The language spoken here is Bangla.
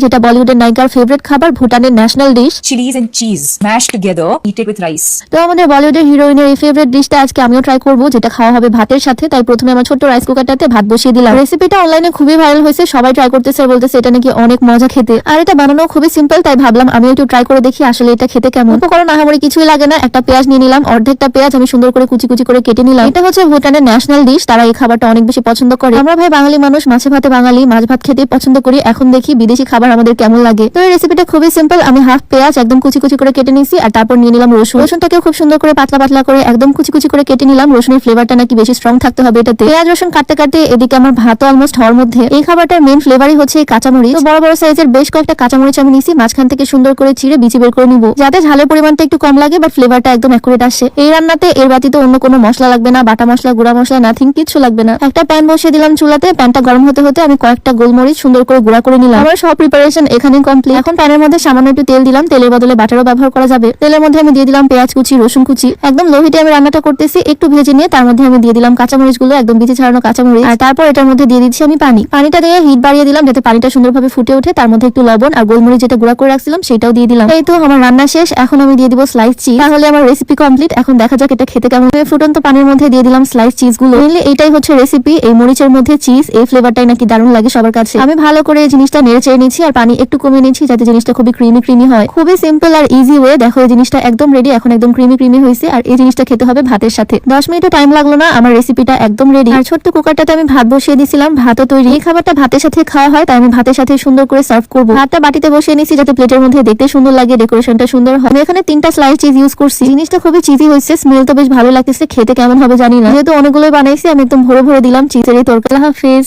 যেটা বলিউডের নায়িকার ফেভারিট খাবার, ভুটানের national dish chilies and cheese mashed together, eat it with rice. তো আমাদের বলিউডের হিরোইনের এই ফেভারিট ডিশটা আজকে আমিও ট্রাই করব, যেটা খাওয়া হবে ভাতের সাথে। তাই প্রথমে আমার ছোট্ট রাইস কুকারটাতে ভাত বসিয়ে দিলাম। রেসিপিটা অনলাইনে খুবই ভাইরাল হয়েছে, সবাই ট্রাই করতেছে আর বলতেছে এটা নাকি অনেক মজা খেতে, আর এটা বানানো খুবই সিম্পল। তাই ভাবলাম আমি একটু ট্রাই করে দেখি আসলে এটা খেতে কেমন। উপকরণ আহামরি কিছুই লাগে না, একটা পেঁয়াজ নিয়ে নিলাম, অর্ধেকটা পেঁয়াজ আমি সুন্দর করে কুচি কুচি করে কেটে নিলাম। এটা হচ্ছে ভুটানের ন্যাশনাল ডিশ, তারা এই খাবারটা অনেক বেশি পছন্দ করে। আমরা ভাই বাঙালি মানুষ, মাছে ভাতে বাঙালি, মাছ ভাত খেতে পছন্দ করি। এখন দেখি বিদেশি খাবার আমাদের কেমন লাগে। তো এই রেসিপিটা খুবই সিম্পল। আমি হাফ পেঁয়াজ একদম কুচি কুচি করে কেটে নিয়েছি, আর তারপর নিয়ে নিলাম রসুন। রসুনটাকে খুব সুন্দর করে পাতলা পাতলা করে একদম কুচি কুচি করে কেটে নিলাম। রসুনের ফ্লেভারটা নাকি বেশি স্ট্রং থাকতে হবে এটাতে। পেঁয়াজ রসুন কাটতে কাটতে এদিকে আমার ভাতও অলমোস্ট হওয়ার মধ্যে। এই খাবারটার মেইন ফ্লেভারই হচ্ছে এই কাঁচামরিচ। তো বড় বড় সাইজের বেশ কয়েকটা কাঁচামরিচ আমি নিছি, মাঝখান থেকে সুন্দর করে চিড়ে বিচি বের করে নিব, যাতে ঝালের পরিমাণটা একটু কম লাগে বাট ফ্লেভারটা একদম অ্যাকুরেট আসে। এই রান্নাতে এর বাতিতে অন্য কোনো মশলা লাগবে না, বাটা মশলা, গুঁড়া মশলা, নাথিং, কিছু লাগবে না। একটা প্যান বসিয়ে দিলাম চুলাতে। প্যানটা গরম হতে হতে আমি কয়েকটা গোলমরিচ সুন্দর করে গুঁড়া করে নিলাম। আমার সব প্রিপারেশন এখানে কমপ্লিট। এখন প্যানের মধ্যে সামান্য একটু তেল দিলাম, তেলের বদলে বাটারও ব্যবহার করা যাবে। তেলের মধ্যে আমি দিয়ে দিলাম পেঁয়াজ কুচি, রসুন কুচি। একদম লো হিটে আমি রান্নাটা করতেছি, একটু ভেজে নিয়ে তার মধ্যে আমি দিয়ে দিলাম কাঁচামরিচ গুলো, একদম বিচি ছাড়ানো কাঁচামরিচ। আর তারপর এটার মধ্যে দিয়ে দিচ্ছি আমি পানি। পানিটা দিয়ে হিট বাড়িয়ে দিলাম যাতে পানিটা সুন্দরভাবে ফুটে ওঠে। তার মধ্যে একটু লবণ আর গোলমরিচ যেটা গুঁড়া করে রাখছিলাম সেটাও দিয়ে দিলাম। এই তো আমার রান্না শেষ। এখন আমি দিয়ে দিব স্লাইস চিজ। তাহলে আমার রেসিপি কমপ্লিট। এখন দেখা যাক এটা খেতে কেমন। ফুটন্ত পানির মধ্যে দিয়ে দিলাম স্লাইস চিজ গুলো। মেইনলি এটাই হচ্ছে রেসিপি, এই মরিচের মধ্যে চিজ, এই ফ্লেভারটাই নাকি দারুণ লাগে সবার কাছে। আমি ভালো করে এই জিনিসটা নেড়ে চেড়ে নিচ্ছি আর পানি একটু কমিয়ে নিচ্ছি যাতে জিনিসটা খুবই ক্রিমি ক্রিমি হয়। খুবই সিম্পল আর ইজি ওয়ে। দেখো এই জিনিসটা একদম রেডি, এখন একদম ক্রিমি ক্রিমি হয়েছে। আর এই জিনিসটা খেতে হবে ভাতের সাথে। 10 মিনিটও টাইম লাগলো না, আমার রেসিপিটা একদম রেডি। আর ছোট্ট কুকারটাতে আমি ভাত বসিয়ে দিয়েছিলাম, ভাতও তৈরি। এই খাবারটা ভাতের সাথে খাওয়া হয়, তাই আমি ভাতের সাথে সুন্দর করে সার্ভ করবো। ভাতটা বাটিতে বসিয়ে নিচ্ছি যাতে প্লেটের মধ্যে দেখতে সুন্দর লাগে, ডেকোরেশনটা সুন্দর হয়। আমি এখানে 3টা স্লাইস চিজ ইউজ করছি। জিনিসটা খুবই চিজি হয়েছে, স্মেল তো বেশ ভালো লাগতেছে। খেতে কেমন হবে জানি না, যেহেতু অনেকগুলোই বানাইছি আমি একদম ভরে ভরে দিলাম চিজের এই তরকারি। হাফেজ।